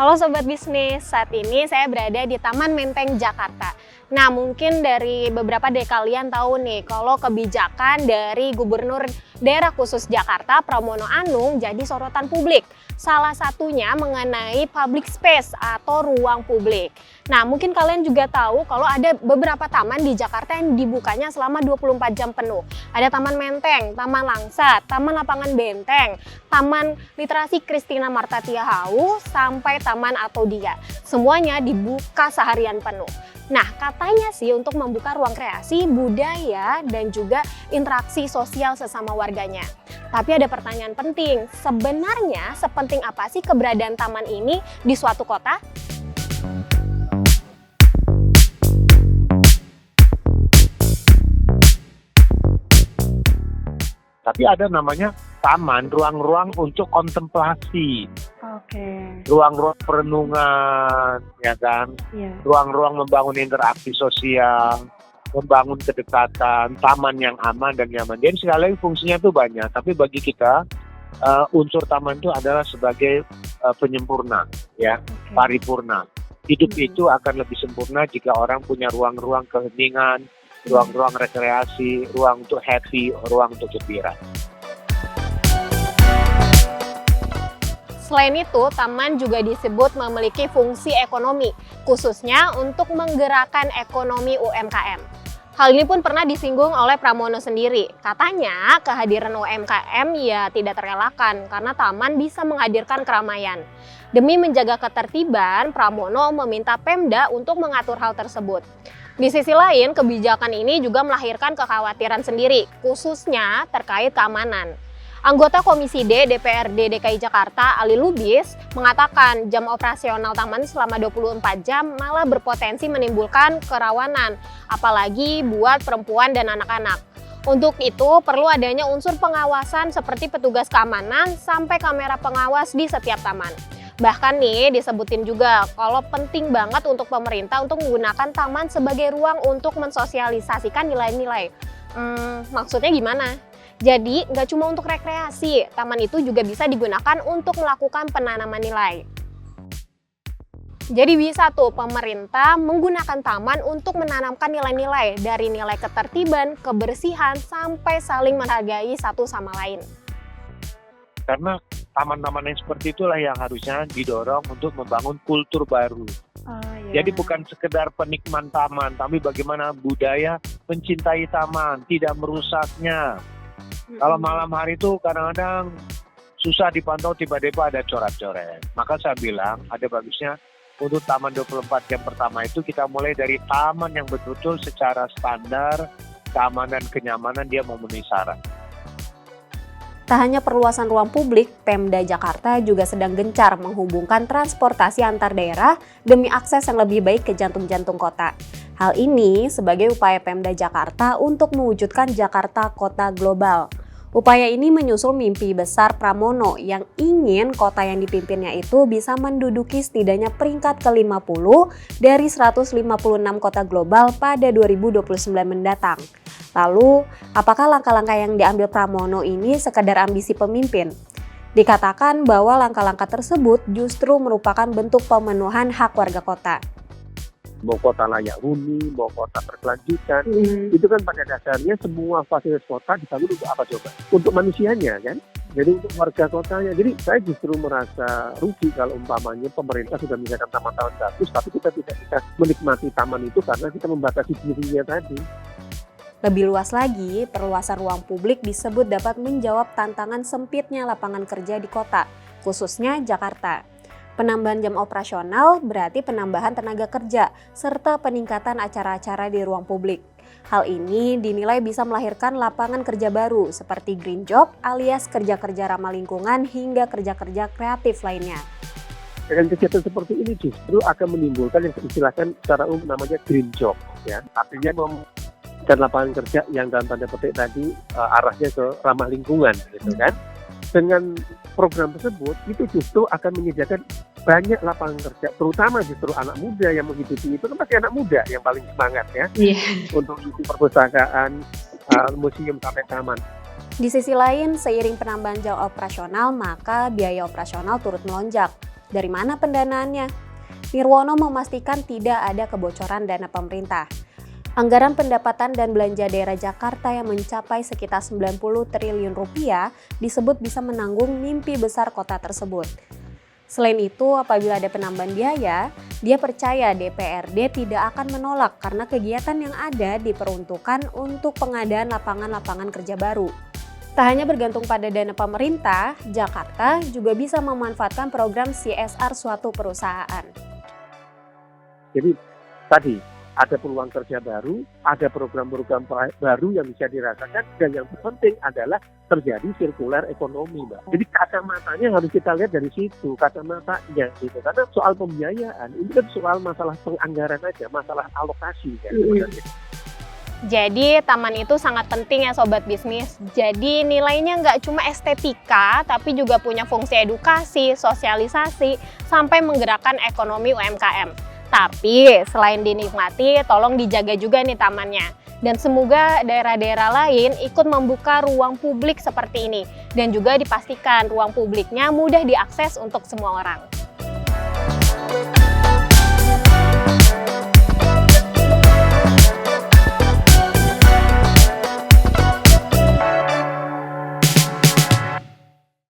Halo Sobat Bisnis, saat ini saya berada di Taman Menteng, Jakarta. Nah, mungkin dari beberapa dari kalian tahu nih, kalau kebijakan dari Gubernur Daerah Khusus Jakarta, Pramono Anung, jadi sorotan publik. Salah satunya mengenai public space atau ruang publik. Nah, mungkin kalian juga tahu kalau ada beberapa taman di Jakarta yang dibukanya selama 24 jam penuh. Ada Taman Menteng, Taman Langsat, Taman Lapangan Benteng, Taman Literasi Christina Marta Tiahau, sampai Taman Atodia. Semuanya dibuka seharian penuh. Nah, katanya sih untuk membuka ruang kreasi, budaya, dan juga interaksi sosial sesama warganya. Tapi ada pertanyaan penting, sebenarnya sepenting apa sih keberadaan taman ini di suatu kota? Tapi ada namanya taman, ruang-ruang untuk kontemplasi. Oke. Ruang-ruang perenungan, ya kan? Iya. Ruang-ruang membangun interaksi sosial, membangun kedekatan, taman yang aman dan nyaman. Jadi sekali lagi fungsinya itu banyak, tapi bagi kita unsur taman itu adalah sebagai penyempurna, ya, paripurna. Hidup itu akan lebih sempurna jika orang punya ruang-ruang keheningan, ruang-ruang rekreasi, ruang untuk happy, ruang untuk gembira. Selain itu, taman juga disebut memiliki fungsi ekonomi, khususnya untuk menggerakkan ekonomi UMKM. Hal ini pun pernah disinggung oleh Pramono sendiri. Katanya, kehadiran UMKM ya tidak terelakkan karena taman bisa menghadirkan keramaian. Demi menjaga ketertiban, Pramono meminta Pemda untuk mengatur hal tersebut. Di sisi lain, kebijakan ini juga melahirkan kekhawatiran sendiri, khususnya terkait keamanan. Anggota Komisi D DPRD DKI Jakarta, Ali Lubis, mengatakan jam operasional taman selama 24 jam malah berpotensi menimbulkan kerawanan, apalagi buat perempuan dan anak-anak. Untuk itu, perlu adanya unsur pengawasan seperti petugas keamanan sampai kamera pengawas di setiap taman. Bahkan nih disebutin juga kalau penting banget untuk pemerintah untuk menggunakan taman sebagai ruang untuk mensosialisasikan nilai-nilai. Maksudnya gimana? Jadi nggak cuma untuk rekreasi, taman itu juga bisa digunakan untuk melakukan penanaman nilai. Jadi bisa tuh pemerintah menggunakan taman untuk menanamkan nilai-nilai dari nilai ketertiban, kebersihan, sampai saling menghargai satu sama lain. Karena taman-taman yang seperti itulah yang harusnya didorong untuk membangun kultur baru. Jadi bukan sekedar penikmat taman, tapi bagaimana budaya mencintai taman, tidak merusaknya. Kalau malam hari itu kadang-kadang susah dipantau, tiba-tiba ada coret-coret. Maka saya bilang ada bagusnya untuk taman 24 jam pertama itu kita mulai dari taman yang betul-betul secara standar, keamanan, kenyamanan dia memenuhi syarat. Tak hanya perluasan ruang publik, Pemda Jakarta juga sedang gencar menghubungkan transportasi antar daerah demi akses yang lebih baik ke jantung-jantung kota. Hal ini sebagai upaya Pemda Jakarta untuk mewujudkan Jakarta Kota Global. Upaya ini menyusul mimpi besar Pramono yang ingin kota yang dipimpinnya itu bisa menduduki setidaknya peringkat ke-50 dari 156 kota global pada 2029 mendatang. Lalu, apakah langkah-langkah yang diambil Pramono ini sekadar ambisi pemimpin? Dikatakan bahwa langkah-langkah tersebut justru merupakan bentuk pemenuhan hak warga kota. Mau kota layak huni, mau kota berkelanjutan, itu kan pada dasarnya semua fasilitas kota dibangun untuk apa coba? Untuk manusianya kan? Jadi untuk warga kotanya. Jadi saya justru merasa rugi kalau umpamanya pemerintah sudah menyediakan taman-taman bagus, tapi kita tidak bisa menikmati taman itu karena kita membatasi dirinya tadi. Lebih luas lagi, perluasan ruang publik disebut dapat menjawab tantangan sempitnya lapangan kerja di kota, khususnya Jakarta. Penambahan jam operasional berarti penambahan tenaga kerja, serta peningkatan acara-acara di ruang publik. Hal ini dinilai bisa melahirkan lapangan kerja baru seperti green job alias kerja-kerja ramah lingkungan hingga kerja-kerja kreatif lainnya. Dengan kegiatan seperti ini justru akan menimbulkan yang diistilahkan secara umum namanya green job, ya. Artinya dan lapangan kerja yang dalam tanda petik tadi arahnya ke ramah lingkungan, gitu kan. Dengan program tersebut itu justru akan menyediakan banyak lapangan kerja, terutama justru anak muda yang menghidupi itu kan pasti anak muda yang paling semangat ya, untuk isi perpustakaan, museum sampai taman. Di sisi lain, seiring penambahan jam operasional, maka biaya operasional turut melonjak. Dari mana pendanaannya? Nirwono memastikan tidak ada kebocoran dana pemerintah. Anggaran pendapatan dan belanja daerah Jakarta yang mencapai sekitar 90 triliun rupiah disebut bisa menanggung mimpi besar kota tersebut. Selain itu, apabila ada penambahan biaya, dia percaya DPRD tidak akan menolak karena kegiatan yang ada diperuntukkan untuk pengadaan lapangan-lapangan kerja baru. Tak hanya bergantung pada dana pemerintah, Jakarta juga bisa memanfaatkan program CSR suatu perusahaan. Jadi tadi ada peluang kerja baru, ada program-program baru yang bisa dirasakan, dan yang terpenting adalah terjadi sirkular ekonomi, Mbak. Jadi kacamatanya harus kita lihat dari situ, kacamatanya gitu. Karena soal pembiayaan ini kan soal masalah penganggaran aja, masalah alokasi kan. Jadi taman itu sangat penting ya Sobat Bisnis. Jadi nilainya nggak cuma estetika, tapi juga punya fungsi edukasi, sosialisasi, sampai menggerakkan ekonomi UMKM. Tapi selain dinikmati, tolong dijaga juga nih tamannya. Dan semoga daerah-daerah lain ikut membuka ruang publik seperti ini. Dan juga dipastikan ruang publiknya mudah diakses untuk semua orang.